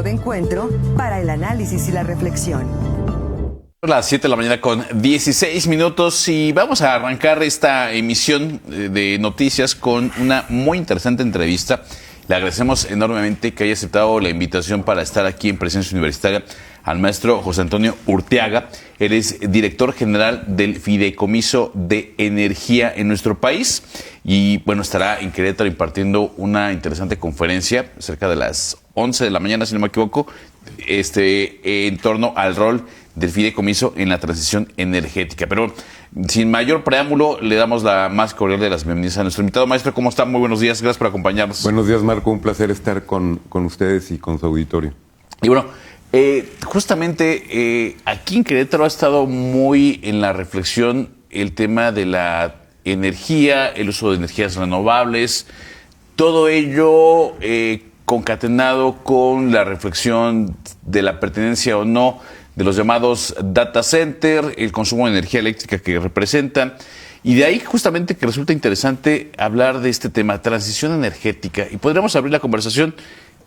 de encuentro para el análisis y la reflexión. Las 7 de la mañana con 16 minutos y vamos a arrancar esta emisión de noticias con una muy interesante entrevista. Le agradecemos enormemente que haya aceptado la invitación para estar aquí en Presencia Universitaria al maestro José Antonio Urteaga. Él es director general del Fideicomiso de Energía en nuestro país y bueno, estará en Querétaro impartiendo una interesante conferencia cerca de las 11 de la mañana, si no me equivoco, en torno al rol del fideicomiso en la transición energética. Pero sin mayor preámbulo, le damos la más cordial de las bienvenidas a nuestro invitado. Maestro, ¿cómo está? Muy buenos días, gracias por acompañarnos. Buenos días, Marco, un placer estar con ustedes y con su auditorio. Y bueno, justamente aquí en Querétaro ha estado muy en la reflexión el tema de la energía, el uso de energías renovables, todo ello concatenado con la reflexión de la pertenencia o no de los llamados data center, el consumo de energía eléctrica que representan. Y de ahí justamente que resulta interesante hablar de este tema, transición energética. Y podríamos abrir la conversación.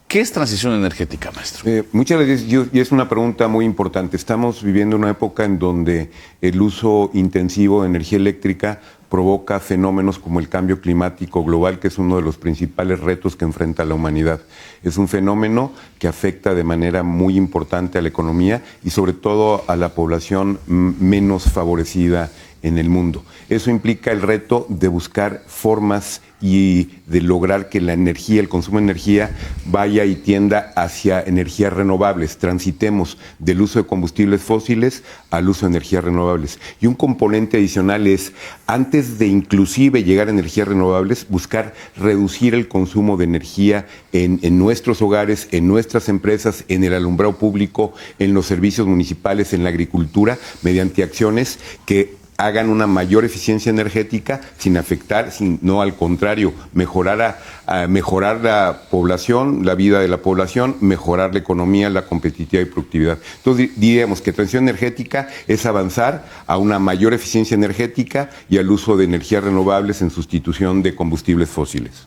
¿Qué es transición energética, maestro? Muchas veces, y es una pregunta muy importante. Estamos viviendo una época en donde el uso intensivo de energía eléctrica provoca fenómenos como el cambio climático global, que es uno de los principales retos que enfrenta la humanidad. Es un fenómeno que afecta de manera muy importante a la economía y sobre todo a la población menos favorecida en el mundo. Eso implica el reto de buscar formas y de lograr que la energía, el consumo de energía, vaya y tienda hacia energías renovables. Transitemos del uso de combustibles fósiles al uso de energías renovables. Y un componente adicional es, antes de inclusive llegar a energías renovables, buscar reducir el consumo de energía en nuestros hogares, en nuestras empresas, en el alumbrado público, en los servicios municipales, en la agricultura, mediante acciones que hagan una mayor eficiencia energética sin afectar, no al contrario, mejorar la población, la vida de la población, mejorar la economía, la competitividad y productividad. Entonces diríamos que transición energética es avanzar a una mayor eficiencia energética y al uso de energías renovables en sustitución de combustibles fósiles.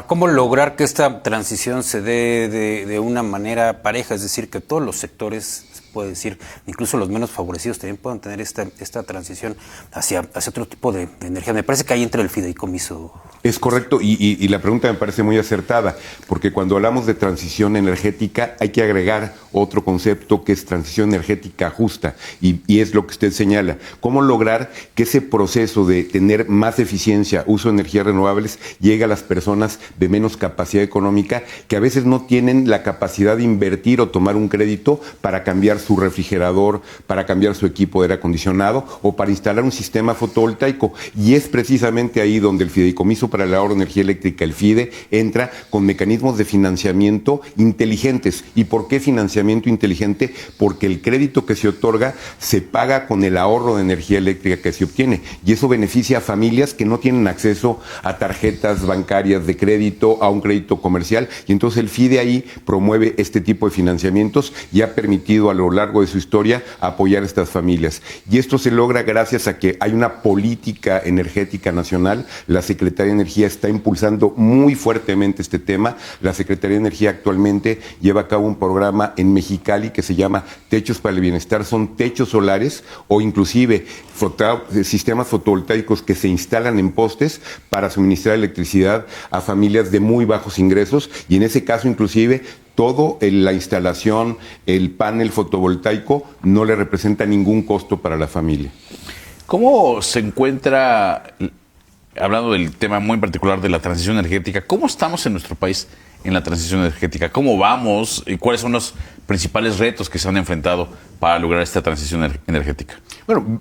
¿Cómo lograr que esta transición se dé de una manera pareja? Es decir, que todos los sectores, puede decir, incluso los menos favorecidos también puedan tener esta transición hacia otro tipo de energía. Me parece que ahí entra el fideicomiso. Es correcto, y la pregunta me parece muy acertada, porque cuando hablamos de transición energética hay que agregar otro concepto que es transición energética justa, y es lo que usted señala. ¿Cómo lograr que ese proceso de tener más eficiencia, uso de energías renovables, llegue a las personas de menos capacidad económica, que a veces no tienen la capacidad de invertir o tomar un crédito para cambiar su refrigerador, para cambiar su equipo de aire acondicionado o para instalar un sistema fotovoltaico? Y es precisamente ahí donde el Fideicomiso para el Ahorro de Energía Eléctrica, el FIDE, entra con mecanismos de financiamiento inteligentes. ¿Y por qué financiamiento inteligente? Porque el crédito que se otorga se paga con el ahorro de energía eléctrica que se obtiene, y eso beneficia a familias que no tienen acceso a tarjetas bancarias de crédito, a un crédito comercial, y entonces el FIDE ahí promueve este tipo de financiamientos y ha permitido a lo largo de su historia apoyar a estas familias. Y esto se logra gracias a que hay una política energética nacional. La Secretaría de Energía está impulsando muy fuertemente este tema. La Secretaría de Energía actualmente lleva a cabo un programa en Mexicali que se llama Techos para el Bienestar. Son techos solares o inclusive sistemas fotovoltaicos que se instalan en postes para suministrar electricidad a familias de muy bajos ingresos, y en ese caso inclusive todo la instalación, el panel fotovoltaico no le representa ningún costo para la familia. ¿Cómo se encuentra, hablando del tema muy particular de la transición energética, cómo estamos en nuestro país en la transición energética? ¿Cómo vamos y cuáles son los principales retos que se han enfrentado para lograr esta transición energética? Bueno,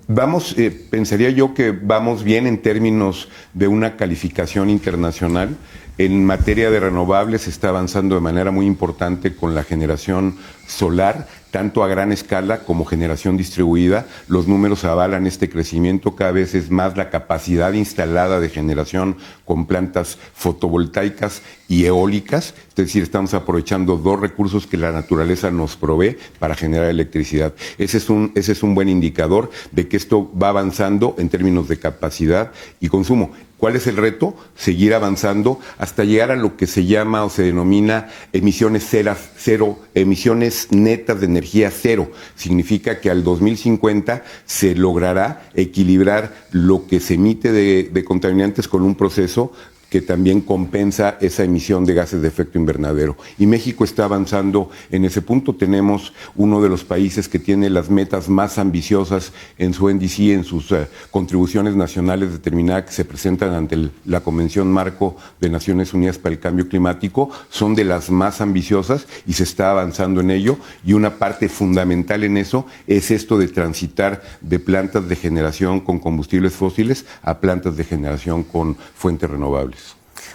pensaría yo que vamos bien en términos de una calificación internacional. En materia de renovables se está avanzando de manera muy importante con la generación solar, tanto a gran escala como generación distribuida. Los números avalan este crecimiento. Cada vez es más la capacidad instalada de generación con plantas fotovoltaicas y eólicas. Es decir, estamos aprovechando dos recursos que la naturaleza nos provee para generar electricidad. Ese es un buen indicador de que esto va avanzando en términos de capacidad y consumo. ¿Cuál es el reto? Seguir avanzando hasta llegar a lo que se llama o se denomina emisiones cero, emisiones netas de energía cero. Significa que al 2050 se logrará equilibrar lo que se emite de contaminantes con un proceso que también compensa esa emisión de gases de efecto invernadero. Y México está avanzando en ese punto. Tenemos uno de los países que tiene las metas más ambiciosas en su NDC, en sus contribuciones nacionales determinadas que se presentan ante la Convención Marco de Naciones Unidas para el Cambio Climático. Son de las más ambiciosas y se está avanzando en ello. Y una parte fundamental en eso es esto de transitar de plantas de generación con combustibles fósiles a plantas de generación con fuentes renovables.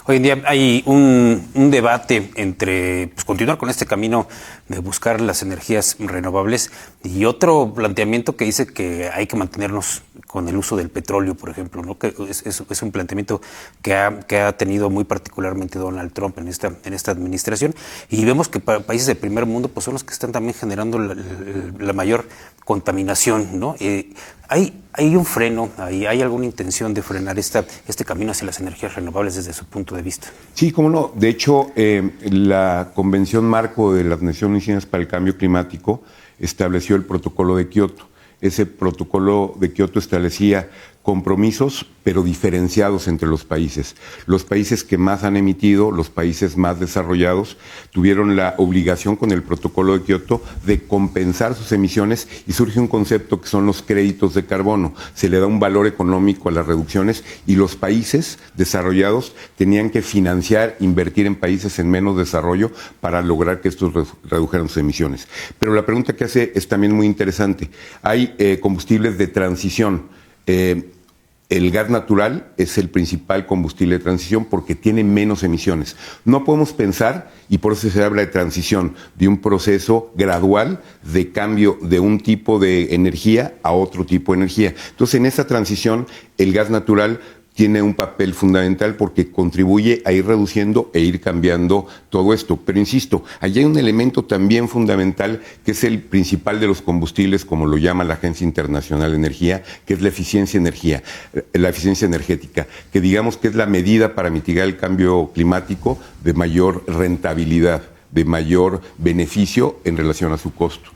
Hoy en día hay un debate entre continuar con este camino de buscar las energías renovables y otro planteamiento que dice que hay que mantenernos con el uso del petróleo, por ejemplo, ¿no? Que es un planteamiento que ha tenido muy particularmente Donald Trump en esta administración, y vemos que países del primer mundo pues son los que están también generando la mayor contaminación, ¿no? ¿Hay un freno, hay alguna intención de frenar este camino hacia las energías renovables desde su punto de vista? Sí, cómo no. De hecho, la Convención Marco de las Naciones Unidas para el Cambio Climático estableció el Protocolo de Kioto. Ese Protocolo de Kioto establecía compromisos, pero diferenciados entre los países. Los países que más han emitido, los países más desarrollados, tuvieron la obligación con el Protocolo de Kioto de compensar sus emisiones, y surge un concepto que son los créditos de carbono. Se le da un valor económico a las reducciones y los países desarrollados tenían que financiar, invertir en países en menos desarrollo para lograr que estos redujeran sus emisiones. Pero la pregunta que hace es también muy interesante. Hay combustibles de transición. El gas natural es el principal combustible de transición porque tiene menos emisiones. No podemos pensar, y por eso se habla de transición, de un proceso gradual de cambio de un tipo de energía a otro tipo de energía. Entonces, en esa transición, el gas natural tiene un papel fundamental porque contribuye a ir reduciendo e ir cambiando todo esto. Pero insisto, allí hay un elemento también fundamental que es el principal de los combustibles, como lo llama la Agencia Internacional de Energía, que es la eficiencia energética, que digamos que es la medida para mitigar el cambio climático de mayor rentabilidad, de mayor beneficio en relación a su costo.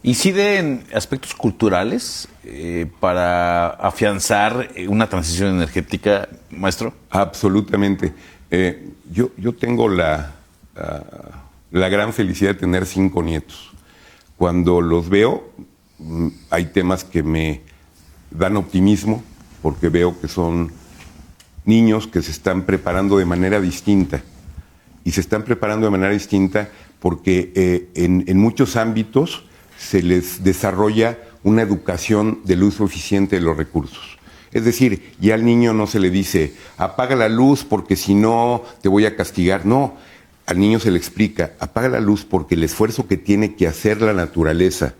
¿Incide en aspectos culturales para afianzar una transición energética, maestro? Absolutamente. Yo tengo la gran felicidad de tener 5 nietos. Cuando los veo, hay temas que me dan optimismo, porque veo que son niños que se están preparando de manera distinta. Y se están preparando de manera distinta porque en muchos ámbitos se les desarrolla una educación del uso eficiente de los recursos. Es decir, ya al niño no se le dice, apaga la luz porque si no te voy a castigar. No, al niño se le explica, apaga la luz porque el esfuerzo que tiene que hacer la naturaleza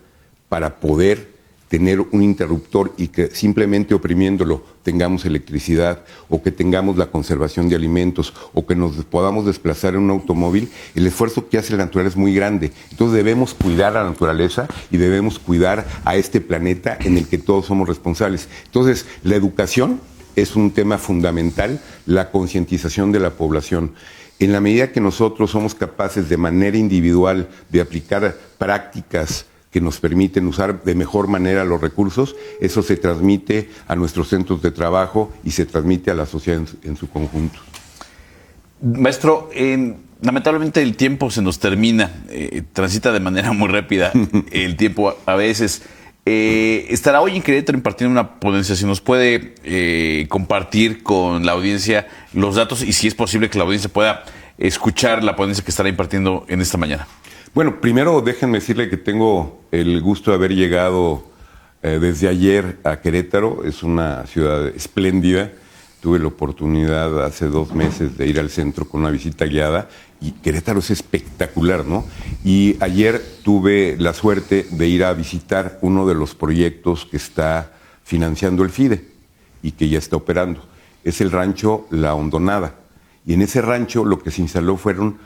para poder tener un interruptor y que simplemente oprimiéndolo tengamos electricidad, o que tengamos la conservación de alimentos, o que nos podamos desplazar en un automóvil, el esfuerzo que hace la naturaleza es muy grande. Entonces debemos cuidar a la naturaleza y debemos cuidar a este planeta en el que todos somos responsables. Entonces, la educación es un tema fundamental, la concientización de la población. En la medida que nosotros somos capaces de manera individual de aplicar prácticas que nos permiten usar de mejor manera los recursos, eso se transmite a nuestros centros de trabajo y se transmite a la sociedad en su conjunto. Maestro, lamentablemente el tiempo se nos termina, transita de manera muy rápida el tiempo a veces. Estará hoy en Querétaro impartiendo una ponencia. Si nos puede compartir con la audiencia los datos y si es posible que la audiencia pueda escuchar la ponencia que estará impartiendo en esta mañana. Bueno, primero déjenme decirle que tengo el gusto de haber llegado desde ayer a Querétaro. Es una ciudad espléndida. Tuve la oportunidad hace 2 meses de ir al centro con una visita guiada y Querétaro es espectacular, ¿no? Y ayer tuve la suerte de ir a visitar uno de los proyectos que está financiando el FIDE y que ya está operando. Es el rancho La Hondonada. Y en ese rancho lo que se instaló fueron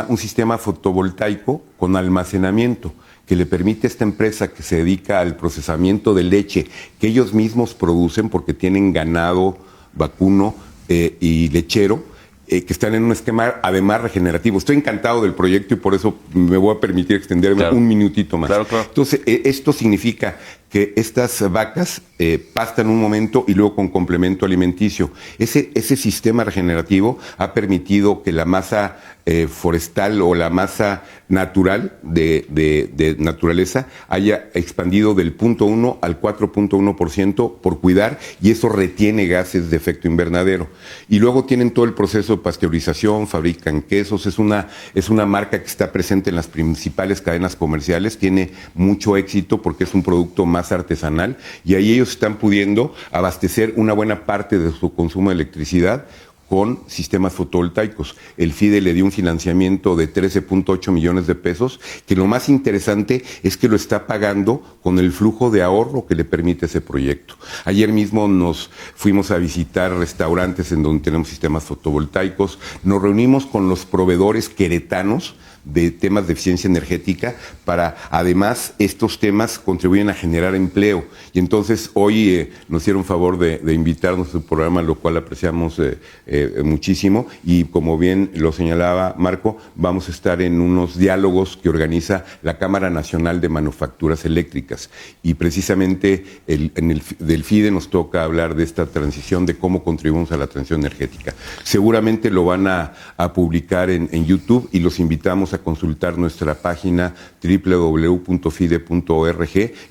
un sistema fotovoltaico con almacenamiento que le permite a esta empresa que se dedica al procesamiento de leche que ellos mismos producen porque tienen ganado vacuno y lechero, que están en un esquema además regenerativo. Estoy encantado del proyecto y por eso me voy a permitir extenderme un minutito más. Claro. Entonces, esto significa que estas vacas pastan un momento y luego con complemento alimenticio. Ese sistema regenerativo ha permitido que la masa forestal o la masa natural de naturaleza haya expandido del 0.1 al 4.1% por cuidar, y eso retiene gases de efecto invernadero. Y luego tienen todo el proceso de pasteurización, fabrican quesos, es una marca que está presente en las principales cadenas comerciales, tiene mucho éxito porque es un producto más artesanal, y ahí ellos están pudiendo abastecer una buena parte de su consumo de electricidad con sistemas fotovoltaicos. El FIDE le dio un financiamiento de 13.8 millones de pesos, que lo más interesante es que lo está pagando con el flujo de ahorro que le permite ese proyecto. Ayer mismo nos fuimos a visitar restaurantes en donde tenemos sistemas fotovoltaicos, nos reunimos con los proveedores queretanos de temas de eficiencia energética para, además, estos temas contribuyen a generar empleo. Y entonces hoy nos hicieron favor de invitarnos a su programa, lo cual apreciamos muchísimo, y como bien lo señalaba Marco, vamos a estar en unos diálogos que organiza la Cámara Nacional de Manufacturas Eléctricas, y precisamente del FIDE nos toca hablar de esta transición, de cómo contribuimos a la transición energética. Seguramente lo van a publicar en YouTube, y los invitamos a consultar nuestra página www.fide.org,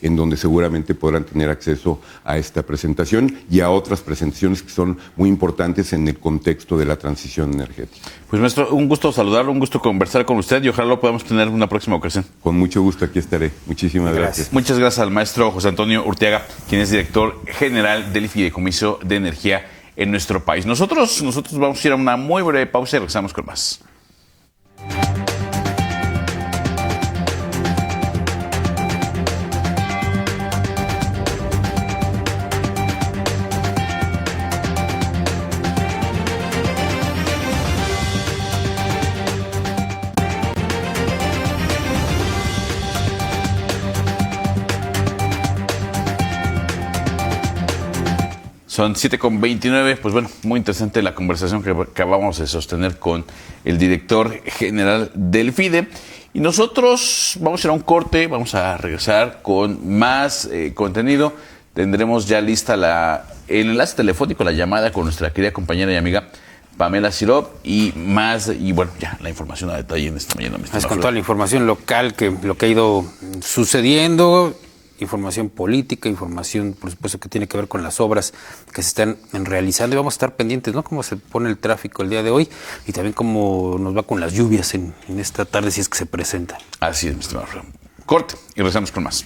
en donde seguramente podrán tener acceso a esta presentación y a otras presentaciones que son muy importantes en el contexto de la transición energética. Pues maestro, un gusto saludarlo, un gusto conversar con usted, y ojalá lo podamos tener en una próxima ocasión. Con mucho gusto, aquí estaré. Muchísimas gracias. Muchas gracias al maestro José Antonio Urteaga, quien es director general del Fideicomiso de Energía en nuestro país. Nosotros vamos a ir a una muy breve pausa y regresamos con más. Son 7:29, pues bueno, muy interesante la conversación que acabamos de sostener con el director general del FIDE. Y nosotros vamos a ir a un corte, vamos a regresar con más contenido. Tendremos ya lista el enlace telefónico, la llamada con nuestra querida compañera y amiga Pamela Sirop, y más, y bueno, ya la información a detalle en esta mañana. Es con toda la información local, lo que ha ido sucediendo, información política, información, por supuesto, que tiene que ver con las obras que se están realizando, y vamos a estar pendientes, ¿no?, cómo se pone el tráfico el día de hoy, y también cómo nos va con las lluvias en esta tarde, si es que se presenta. Así es, mi estimado. Corte y regresamos con más.